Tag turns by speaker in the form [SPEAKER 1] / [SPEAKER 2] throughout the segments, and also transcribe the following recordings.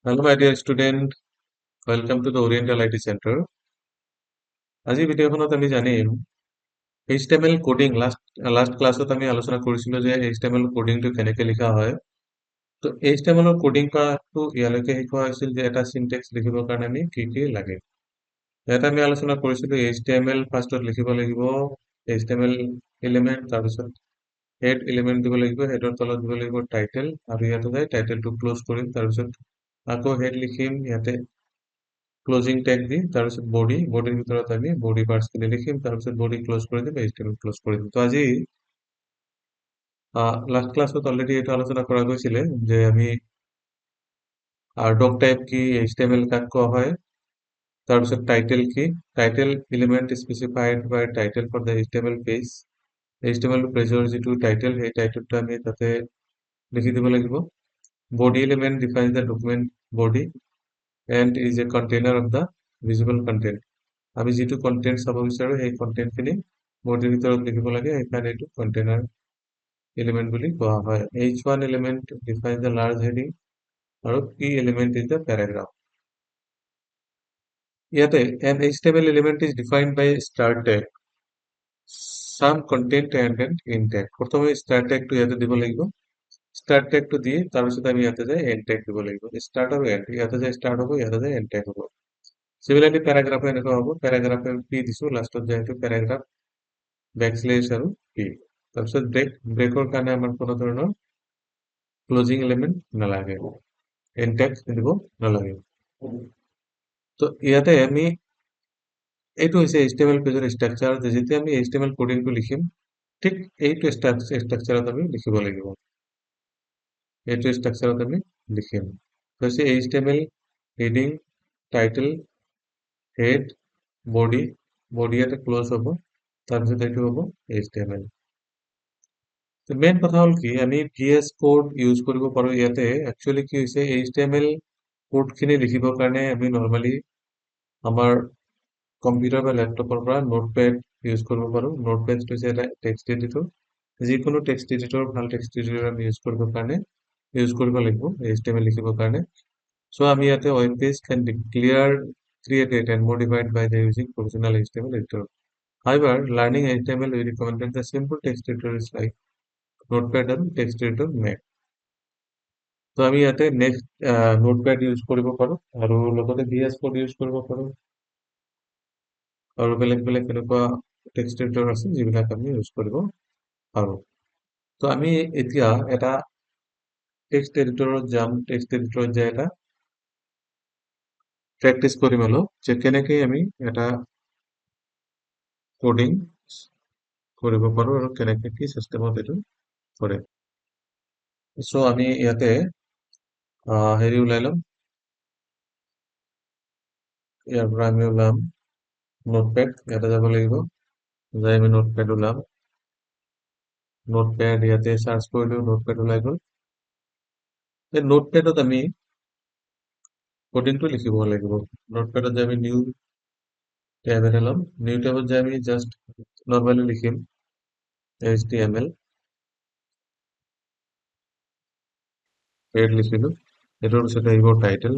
[SPEAKER 1] Hello, my dear student. Welcome to the Oriental IT Center. আজি ভিডিঅ'খনত আমি জানিম HTML coding last ক্লাছত আমি আলোচনা কৰিছিলো যে HTML কোডিংটো কেনেকৈ লিখা হয় তো HTML কোডিং কৰাটো ইয়ালৈকে শিকোৱা হৈছিল যে এটা সিনট্যাক্স লিখিবৰ কাৰণে আমি কি কি লাগে ইয়াত আমি আলোচনা কৰিছিলো HTML ফাৰ্ষ্টত লিখিব লাগিব HTML এলিমেন্ট তাৰপিছত হেড এলিমেন্ট দিব লাগিব হেডৰ তলত দিব লাগিব টাইটেল আৰু ইয়াতে যাই টাইটেলটো ক্লোজ কৰিম তাৰপিছত আকৌ হেড লিখিম ইয়াতে ক্লোজিং ট্যাগ দিই তাৰপিছত বডিৰ ভিতৰত আমি বডি পাৰ্টছখিনি লিখিম তাৰপিছত বডি ক্লোজ কৰি দিম HTML ক্লোজ কৰি দিম তো আজি লাষ্ট ক্লাছত অলৰেডি এটা আলোচনা কৰা গৈছিলে যে আমি ডক টাইপ কি HTML কাক কোৱা হয় তাৰপিছত টাইটেল কি title element specified by title for the HTML page HTML পেজৰ যিটো টাইটেল সেই টাইটেলটো আমি তাতে লিখি দিব লাগিব body element defines the document body and is a container of the visible content আমি যিটো কন্টেন্ট চাব বিচাৰো সেই কন্টেন্টখিনি বডিৰ ভিতৰত লিখিব লাগে সেইকাৰণে এইটো কন্টেইনাৰ এলিমেন্ট বুলি কোৱা হয় h1 element defines the large heading আৰু p element is the paragraph ইয়াতে an html element is defined by start tag some content and an end tag প্ৰথমে start tag টো ইয়াতে দিব লাগিব start tag টো দিয়ে তাৰপিছত আমি ইয়াতে যাই end tag দিব লাগিব start আৰু end ইয়াতে যাই start হ'ব ইয়াতে যাই end tag হ'ব সিমিলাৰলি প্যাৰাগ্ৰাফে এনেকুৱা হ'ব প্যাৰাগ্ৰাফে p দিছো লাষ্টত যাই এইটো প্যাৰাগ্ৰাফ ব্যাকস্লেশ আৰু p তাৰপিছত ব্ৰেকৰ কাৰণে আমাৰ কোনো ধৰণৰ ক্লোজিং এলিমেন্ট নালাগে এন্ড ট্যাগ দিব নালাগে তো ইয়াতে আমি এইটো হৈছে HTML পেজৰ ষ্ট্ৰাকচাৰ যেতিয়া আমি HTML কোডিংটো লিখিম ঠিক এইটো ষ্ট্ৰাকচাৰত আমি লিখিব লাগিব এইটো ষ্ট্ৰাকচাৰত আমি লিখিম হৈছে HTML heading title head body ইয়াতে ক্লোজ হ'ব তাৰপিছত এইটো হ'ব HTML মেইন কথা হ'ল কি আমি VS কোড ইউজ কৰিব পাৰো ইয়াতে একচুয়ালি কি হৈছে HTML কোডখিনি লিখিবৰ কাৰণে আমি নৰ্মালি আমাৰ কম্পিউটাৰ বা ল্যাপটপৰ পৰা নোটপ্যাড ইউজ কৰিব পাৰো নোটপ্যাড হৈছে এটা টেক্সট এডিটৰ যিকোনো টেক্সট এডিটৰ ভাল টেক্সট এডিটৰ আমি ইউজ কৰিবৰ কাৰণে ইউজ কৰিব লাগিব HTML লিখিবৰ কাৰণে so আমি ইয়াতে web page can be created and modified by the using professional HTML editor however learning HTML we recommend the simple text editors like notepad আৰু টেক্সট এডিটৰ মেক তো আমি ইয়াতে নেক্সট নোটপ্যাড ইউজ কৰিব পাৰো আৰু লগতে VS কোড ইউজ কৰিব পাৰো আৰু বেলেগ এনেকুৱা টেক্সট এডিটৰ আছে যিবিলাক আমি ইউজ কৰিব পাৰো তো আমি এতিয়া এটা টেক্সট এডিটৰত যাম টেক্সট এডিটৰত যাই এটা প্ৰেক্টিচ কৰিম অলপ যে কেনেকৈ আমি এটা কোডিং কৰিব পাৰো আৰু কেনেকৈ কি সিস্টেমত এইটো কৰে সো আমি ইয়াতে হেৰি ওলাই লম ইয়াৰ পৰা আমি ওলাম নোটপ্যাড ইয়াতে যাব লাগিব যাই আমি নোটপ্যাড ওলাম নোটপ্যাড ইয়াতে সার্চ কৰিলো নোটপ্যাড ওলাই গ'ল এই নোটপ্যাডত আমি কোডিংটো লিখিব লাগিব নোটপ্যাডত যাই আমি নিউ ট্যাব এটা ল'ম নিউ ট্যাবত যাই আমি জাস্ট নর্মালি লিখিম HTML হেড লিখিলো এটার পিছত আহিব টাইটেল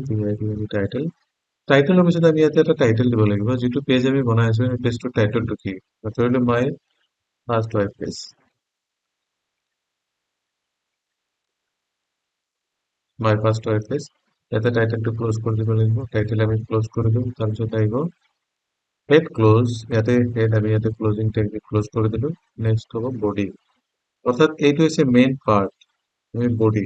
[SPEAKER 1] টাইটেলৰ পিছত আমি ইয়াতে এটা টাইটেল দিব লাগিব যিটো পেজ আমি বনাই আছো সেই পেজটোৰ টাইটেলটো কি ধৰিলো my first web page my first web page ইয়াতে টাইটেলটো ক্লোজ কৰি দিব লাগিব টাইটেল আমি ক্লোজ কৰি দিম তাৰপিছত আহিব হেড ক্লোজ ইয়াতে হেড আমি ইয়াতে ক্লোজিং ট্যাগ দি ক্লোজ কৰি দিলো নেক্সট হ'ব বডি অৰ্থাৎ এইটো হৈছে মেইন পাৰ্ট আমি বডি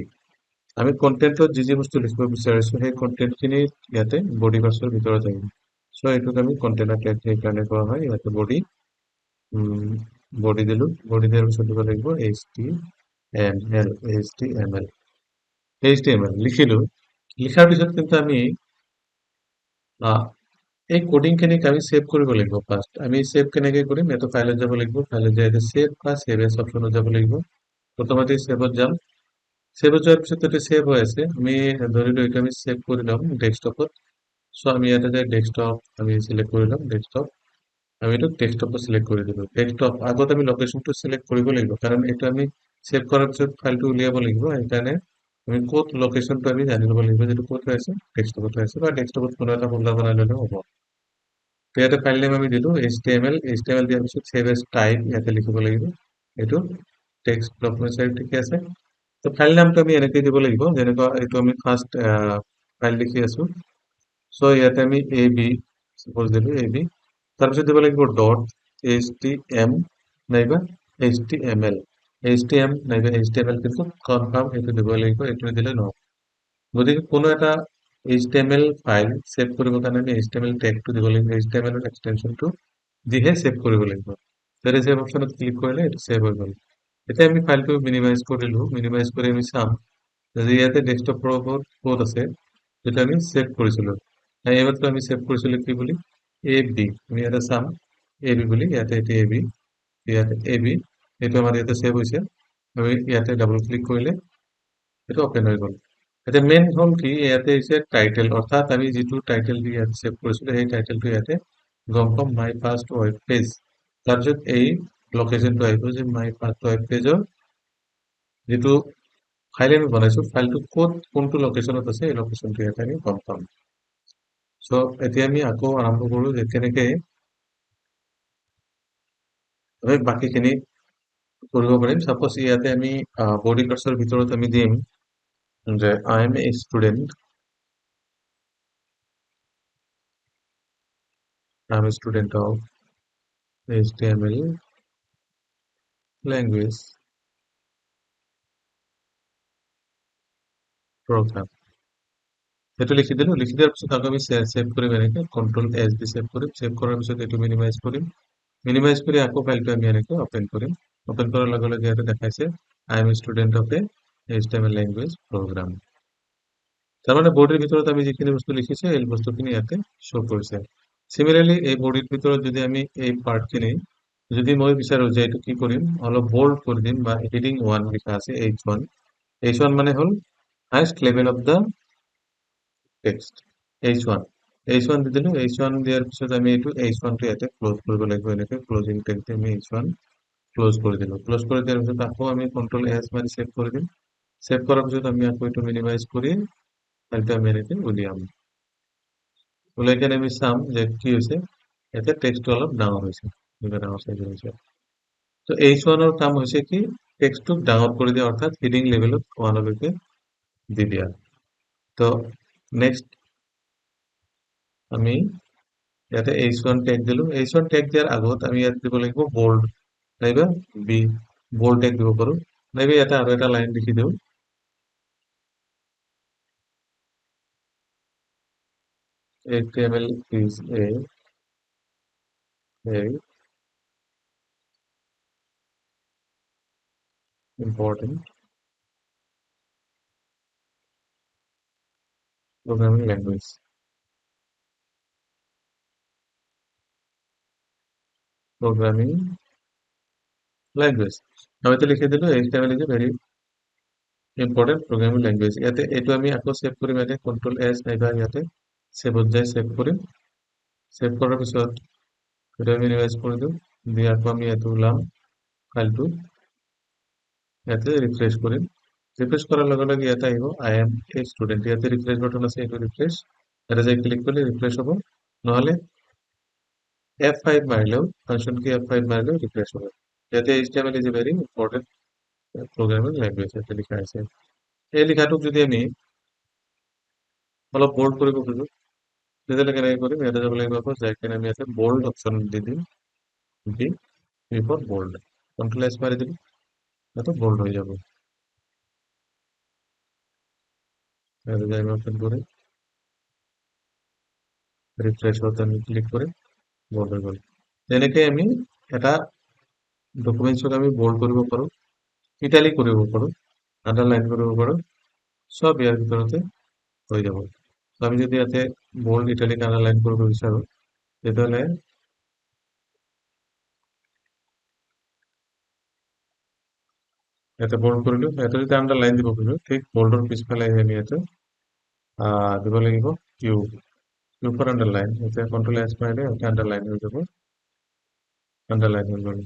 [SPEAKER 1] আমি কন্টেন্টত যি বস্তু লিখিব বিচাৰিছো সেই কন্টেন্টখিনি ইয়াতে বডি পাৰ্টছৰ ভিতৰত আহিব সো এইটোক আমি কন্টেইনাৰ ট্যাগ সেইকাৰণে কোৱা হয় ইয়াতে বডি দিলো বডি দিয়াৰ পিছত দিব লাগিব HTML লিখিলো লিখাৰ পিছত কিন্তু আমি এই কোডিংখিনিক আমি সেভ কৰিব লাগিব ফাৰ্ষ্ট আমি সেভ কেনেকৈ কৰিম এইটো ফাইলত যাব লাগিব ফাইলত যাই সেভ বা সেভ এজ অপশ্যনত যাব লাগিব প্ৰথমতে সেভত যাম সেভত যোৱাৰ পিছত এইটো সেভ হৈ আছে আমি ধৰিলো এইটো আমি সেভ কৰি ল'ম ডেস্কটপত সো আমি ইয়াতে যাই ডেস্কটপ আমি সিলেক্ট কৰি ল'ম ডেস্কটপ আমি এইটো ডেস্কটপত সিলেক্ট কৰি দিলো ডেস্কটপ আগত আমি লোকেশনটো সিলেক্ট কৰিব লাগিব কাৰণ এইটো আমি সেভ কৰাৰ পিছত ফাইলটো উলিয়াব লাগিব সেইকাৰণে আমি ক'ত লোকেশ্যনটো আমি জানি ল'ব লাগিব, যিটো ক'ত হৈ আছে, ডেস্কটপত হৈ আছে, বা ডেস্কটপত কোনো এটা ফল্ডাৰ বনাই ল'লেও হ'ব। তো ইয়াতে ফাইল নেম আমি দিলোঁ HTML দিয়াৰ পিছত চেভ এজ টাইপ ইয়াতে লিখিব লাগিব। এইটো টেক্সট ডকুমেণ্ট টাইপ ঠিকে আছে। তো ফাইল নামটো আমি এনেকৈ দিব লাগিব, যেনেকুৱা এইটো আমি ফাৰ্ষ্ট ফাইল লিখি আছোঁ। চ' ইয়াতে আমি AB চাপ'জ দিলোঁ AB, তাৰপিছত দিব লাগিব ডট HTM নাইবা HTML, HTM নাইবা HTML কিন্তু কনফাৰ্ম এইটো দিব লাগিব, এইটো দিলে নহ'ব। গতিকে কোনো এটা HTML ফাইল ছেভ কৰিবৰ কাৰণে আমি HTML টেগটো দিব লাগিব, HTML ৰ এক্সটেনশ্যনটো দিহে ছেভ কৰিব লাগিব। তাতে ছেভ অপশ্যনত ক্লিক কৰিলে এইটো ছেভ হৈ গ'ল। এতিয়া আমি ফাইলটো মিনিমাইজ কৰিলোঁ, মিনিমাইজ কৰি আমি চাম যে ইয়াতে ডেস্কটপৰ ওপৰত ক'ত আছে, যেটা আমি ছেভ কৰিছিলোঁ। এইমাত্ৰ আমি ছেভ কৰিছিলোঁ কি বুলি, AB। আমি ইয়াতে চাম AB বুলি, ইয়াতে এইটো AB, ইয়াতে AB, এইটো আমাৰ ইয়াতে ছেভ হৈছে। আমি ইয়াতে ডাবল ক্লিক কৰিলে এইটো অপেন হৈ গ'ল। এতিয়া মেইন হ'ল কি, ইয়াতে হৈছে টাইটেল, অৰ্থাৎ আমি যিটো টাইটেল দি ইয়াতে ছেভ কৰিছিলোঁ সেই টাইটেলটো ইয়াতে গম পাম, মাই ফাৰ্ষ্ট ৱেব পেজ। তাৰপিছত এই লোকেশ্যনটো আহিব যে মাই ফাৰ্ষ্ট ৱেব পেজৰ যিটো ফাইল আমি বনাইছোঁ, ফাইলটো ক'ত কোনটো লোকেশ্যনত আছে, এই লোকেশ্যনটো ইয়াতে আমি গম পাম। চ' এতিয়া আমি আকৌ আৰম্ভ কৰোঁ যে কেনেকে আমি বাকীখিনি কৰিব পাৰিম। চাপ'জ ইয়াতে আমি বডি কাৰ্চৰ ভিতৰত আমি দিম যে I am a student, I am a student of HTML language program. সেইটো লিখি দিলোঁ, লিখি দিয়াৰ পিছত আকৌ আমি ছেভ কৰিম, এনেকৈ Ctrl+S দি ছেভ কৰিম। ছেভ কৰাৰ পিছত এইটো মিনিমাইজ কৰিম, মিনিমাইজ কৰি আকৌ ফাইলটো আমি এনেকৈ অপেন কৰিম। অপেন কৰাৰ লগে লগে ইয়াতে দেখাইছে I am student of a HTML language program. তাৰমানে বডিৰ ভিতৰত আমি যিখিনি বস্তু লিখিছে এই বস্তুখিনি ইয়াতে শ্ব' কৰিছে। চিমিলাৰলি এই বডিৰ ভিতৰত যদি আমি এই পাৰ্টখিনি যদি মই বিচাৰোঁ যে এইটো কি কৰিম, অলপ বোল্ড কৰি দিম, বা হেডিং 1 লিখা আছে H1, H1 মানে হ'ল highest level of the text, H1, H1 দি দিলোঁ। H1 দিয়াৰ পিছত আমি এইটো H1 টো ইয়াতে ক্লোজ কৰিব লাগিব, এনেকৈ ক্লোজিং টেগ দি আমি H1 ক্লোজ কৰি দিলোঁ। ক্লোজ কৰি দিয়াৰ পিছত আকৌ আমি Ctrl+S মাৰি ছেভ কৰি দিম। ছেভ কৰাৰ পিছত আমি আকৌ এইটো মিনিমাইজ কৰি ফাইলটো আমি এনেকৈ উলিয়াম। ওলাই কেনে আমি চাম যে কি হৈছে, ইয়াতে টেক্সটটো অলপ ডাঙৰ হৈছে, ডাঙৰ চাইজৰ হৈছে। তো H1 ৰ কাম হৈছে কি, টেক্সটটোক ডাঙৰ কৰি দিয়া, অৰ্থাৎ হেডিং লেভেলত 1লৈকে দি দিয়া। তো নেক্সট আমি ইয়াতে H1 টেগ দিলোঁ। H1 টেগ দিয়াৰ আগত আমি ইয়াত দিব লাগিব বোল্ড নাইবা বি, বোল্ড টেগ দিব পাৰোঁ, নাইবা ইয়াতে আৰু এটা লাইন লিখি দিওঁ, HTML is a very important programming language. Programming language আমি তো লিখে দিলোঁ HTML is a very important programming language। ইয়াতে এইটো আমি আকৌ ছেভ কৰিম, ইয়াতে Ctrl+S নাইবা ইয়াতে ছেভত যাই ছেভ কৰিম। ছেভ কৰাৰ পিছত এটা মিনিমাইজ কৰি দিওঁ, দি আকৌ আমি ইয়াতে ওলাম, ফাইলটো ইয়াতে ৰিফ্ৰেছ কৰিম। ৰিফ্ৰেছ কৰাৰ লগে লগে ইয়াতে আহিব আই এম এ ষ্টুডেণ্ট, ইয়াতে ৰিফ্ৰেছ বাটন আছে, এইটো ৰিফ্ৰেছ, ইয়াতে যাই ক্লিক কৰিলে ৰিফ্ৰেছ হ'ব, নহ'লে F5 মাৰিলেও, ফাংচন কি F5 মাৰিলেও ৰিফ্ৰেছ হ'ব। ইয়াতে HTML is a very important programming language ইয়াতে লিখা আছে। এই লিখাটোক যদি আমি অলপ বোল্ড কৰিব খোজোঁ, তেতিয়াহ'লে কেনেকৈ কৰিম, ইয়াতে যাব লাগিব, আকৌ যাই কিনে আমি ইয়াতে বোল্ড অপশ্যন দি দিম, দি ফৰ বোল্ড, Ctrl+S মাৰি দিম, ইয়াতে বোল্ড হৈ যাব। ইয়াতে যাই আমি অপেন কৰি রিফ্রেশত আমি ক্লিক করে বোল্ড হৈ গ'ল। তেনেকৈ আমি এটা ডকুমেণ্টছক আমি বোল্ড কৰিব পাৰোঁ, ইটালিক কৰিব পাৰোঁ, আণ্ডাৰলাইন কৰিব পাৰোঁ, চব ইয়াৰ ভিতৰতে হৈ যাব। আমি যদি ইয়াতে বোল্ড, ইটালিক, আণ্ডাৰলাইন কৰিব বিচাৰোঁ, তেতিয়াহ'লে ইয়াতে বোল্ড কৰিলোঁ, ইয়াতে যদি আণ্ডাৰলাইন দিব খোজোঁ, ঠিক বোল্ডৰ পিছফালে আহি আমি ইয়াতে দিব লাগিব কিউ, কিউ ফৰ আণ্ডাৰলাইন। এতিয়া Ctrl+S মাৰিলে ইয়াতে আণ্ডাৰলাইন হৈ যাব, আণ্ডাৰলাইন হৈ গ'ল।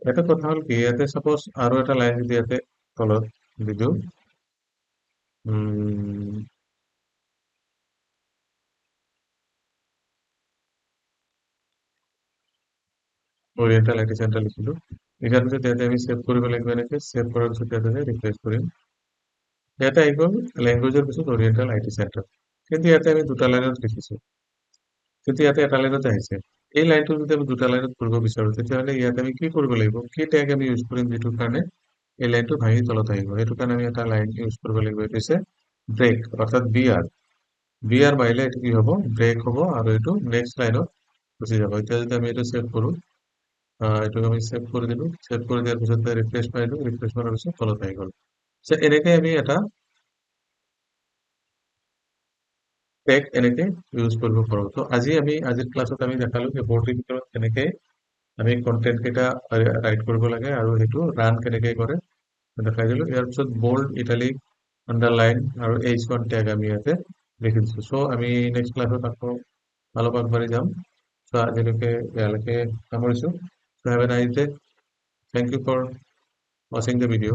[SPEAKER 1] এটা কথা হ'ল কি, ইয়াতে চাপ'জ আৰু এটা লাইন যদি ইয়াতে তলত দি দিওঁ, উম, অৰিয়েণ্টেল আইটি চেণ্টাৰ লিখিলো। লিখাৰ পিছত ইয়াতে আমি ছেভ কৰিব লাগিব, এনেকে ছেভ কৰাৰ পিছত ইয়াতে ৰিফ্ৰেছ কৰিম। ইয়াতে আহি গ'ল লেংগুৱেজৰ পিছত অৰিয়েণ্টেল আইটি চেণ্টাৰ। কিন্তু ইয়াতে আমি দুটা লাইনত লিখিছো, কিন্তু ইয়াতে এটা লাইনতে আহিছে। এই লাইনটো যদি আমি দুটা লাইনত কৰিব বিচাৰো, তেতিয়াহ'লে ইয়াতে আমি কি কৰিব লাগিব, কি টেগ আমি ইউজ কৰিম, যিটো কাৰণে এই লাইনটো ভাঙি তলত আহিব। সেইটো কাৰণে আমি এটা লাইন ইউজ কৰিব লাগিব, এইটো হৈছে ব্ৰেক, অৰ্থাৎ বি আৰ মাৰিলে এইটো কি হ'ব, ব্ৰেক হ'ব, আৰু এইটো নেক্সট লাইনত গুচি যাব। এতিয়া যদি আমি এইটো ছেভ কৰো, এইটোক আমি ছেভ কৰি দিলো, ছেভ কৰি দিয়াৰ পিছত ৰিফ্ৰেছ মাৰিলো, ৰিফ্ৰেছ মাৰাৰ পিছত তলত আহি গ'ল। এনেকে আমি এটা টেগ এনেকে ইউজ কৰিব পাৰো। তো আজিৰ ক্লাছত আমি দেখালো যে বৰ্ডৰ ভিতৰত কেনেকে আমি কন্টেন্ট কেইটা ৰাইট কৰিব লাগে আৰু সেইটো ৰান কেনেকে কৰে দেখাই দিলো। ইয়াৰ পিছত বল্ড, ইটালিক, আণ্ডাৰলাইন আৰু H1 টেগ আমি ইয়াতে লিখি দিছো। চ' আমি নেক্সট ক্লাছত আকৌ অলপ আগবাঢ়ি যাম। চ' আজিলৈকে ইয়ালৈকে সামৰিছো। So' have a nice day. Thank you for watching the video.